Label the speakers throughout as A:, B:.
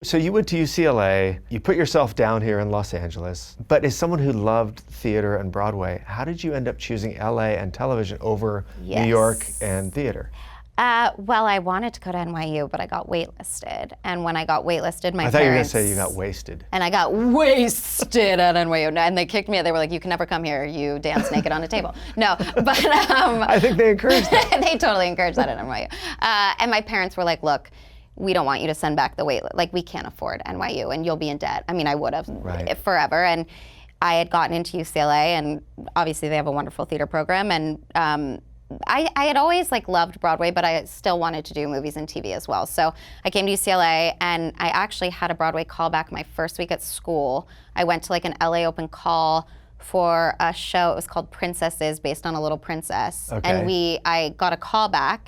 A: So you went to UCLA, you put yourself down here in Los Angeles, but as someone who loved theater and Broadway, how did you end up choosing LA and television over New York and theater?
B: Well, I wanted to go to NYU, but I got waitlisted. And when I got waitlisted, my parents...
A: I thought you were going to say you got wasted.
B: And I got wasted at NYU. And they kicked me. They were like, you can never come here. You dance naked on a table. No, but...
A: I think they encouraged that.
B: They totally encouraged that at NYU. And my parents were like, look, we don't want you to send back the wait. Like, we can't afford NYU, and you'll be in debt. I mean, I would have forever. And I had gotten into UCLA, and obviously they have a wonderful theater program. And I had always loved Broadway, but I still wanted to do movies and TV as well. So I came to UCLA, and I actually had a Broadway callback my first week at school. I went to an LA open call for a show. It was called Princesses, based on a little princess.
A: Okay.
B: And I got a callback.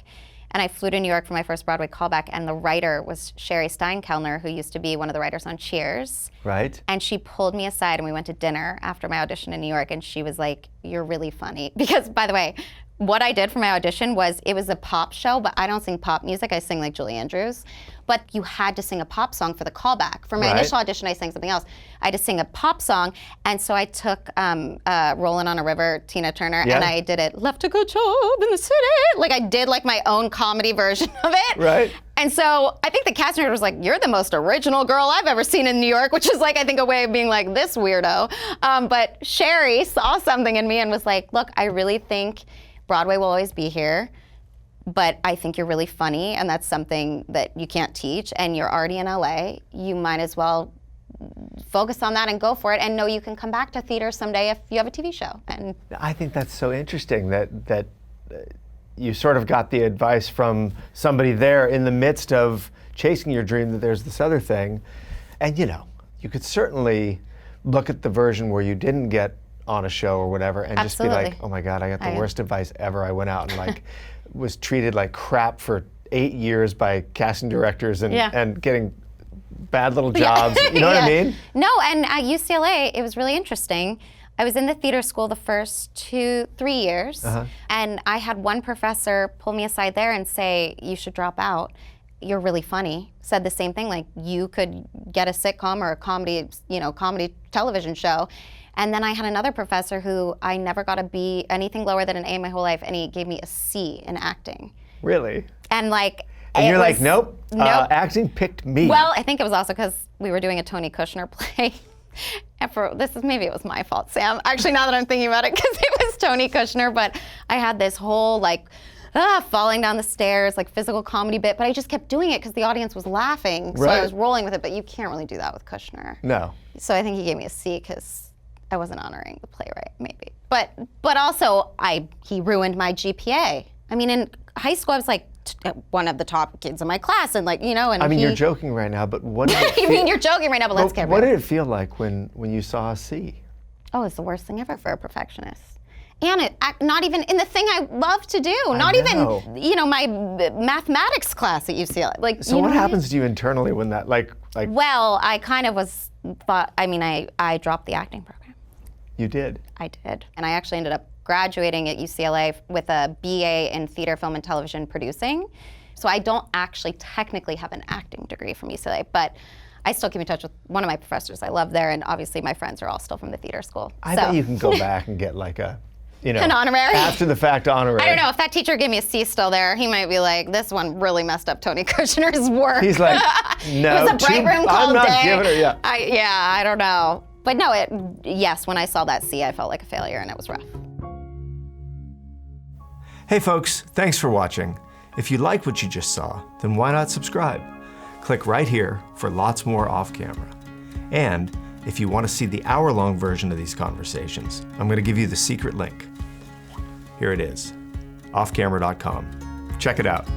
B: And I flew to New York for my first Broadway callback, and the writer was Sherry Steinkellner, who used to be one of the writers on Cheers.
A: Right.
B: And she pulled me aside, and we went to dinner after my audition in New York, and she was like, you're really funny. Because, by the way, what I did for my audition was, it was a pop show, but I don't sing pop music, I sing like Julie Andrews. But you had to sing a pop song for the callback. For my initial audition, I sang something else. I had to sing a pop song, and so I took Rollin' on a River, Tina Turner, and I did it, left a good job in the city. I did my own comedy version of it.
A: Right.
B: And so I think the casting director was like, you're the most original girl I've ever seen in New York, which is I think a way of being like, this weirdo. But Sherry saw something in me and was like, look, I really think Broadway will always be here, but I think you're really funny, and that's something that you can't teach, and you're already in LA. You might as well focus on that and go for it, and know you can come back to theater someday if you have a TV show. And
A: I think that's so interesting that you sort of got the advice from somebody there in the midst of chasing your dream that there's this other thing. And you could certainly look at the version where you didn't get on a show or whatever and just be like, oh my God, I got the worst advice ever. I went out and was treated like crap for 8 years by casting directors and getting bad little jobs. You know what I mean?
B: No, and at UCLA, it was really interesting. I was in the theater school the first 2-3 years, and I had one professor pull me aside there and say, you should drop out. You're really funny. Said the same thing, you could get a sitcom or a comedy, comedy television show. And then I had another professor who I never got a B, anything lower than an A my whole life, and he gave me a C in acting.
A: Really?
B: And
A: and you're like, nope, acting picked me.
B: Well, I think it was also because we were doing a Tony Kushner play. And maybe it was my fault, Sam. Actually, now that I'm thinking about it, because it was Tony Kushner, but I had this whole falling down the stairs, physical comedy bit, but I just kept doing it because the audience was laughing, so I was rolling with it, but you can't really do that with Kushner.
A: No.
B: So I think he gave me a C because I wasn't honoring the playwright, maybe. But also, he ruined my GPA. I mean, in high school, I was one of the top kids in my class, and and
A: I mean, you're joking right now, but what did it feel?
B: You mean you're joking right now, but let's get real.
A: What did it feel like when you saw a C?
B: Oh, it's the worst thing ever for a perfectionist. And not even in the thing I love to do. Not even, my mathematics class at UCLA.
A: So what happens to you internally when that,
B: Well, I kind of I dropped the acting program.
A: You did?
B: I did. And I actually ended up graduating at UCLA with a BA in theater, film, and television producing. So I don't actually technically have an acting degree from UCLA, but I still keep in touch with one of my professors I love there, and obviously my friends are all still from the theater school.
A: I bet you can go back and get
B: an honorary?
A: After the fact honorary.
B: I don't know, if that teacher gave me a C still there, he might be like, this one really messed up Tony Kushner's work.
A: He's like, no,
B: it was a bright room call
A: I'm not
B: day.
A: giving her,
B: I don't know. But no, yes, when I saw that C, I felt like a failure, and it was rough.
A: Hey folks, thanks for watching. If you like what you just saw, then why not subscribe? Click right here for lots more off camera. And if you want to see the hour-long version of these conversations, I'm going to give you the secret link. Here it is, offcamera.com. Check it out.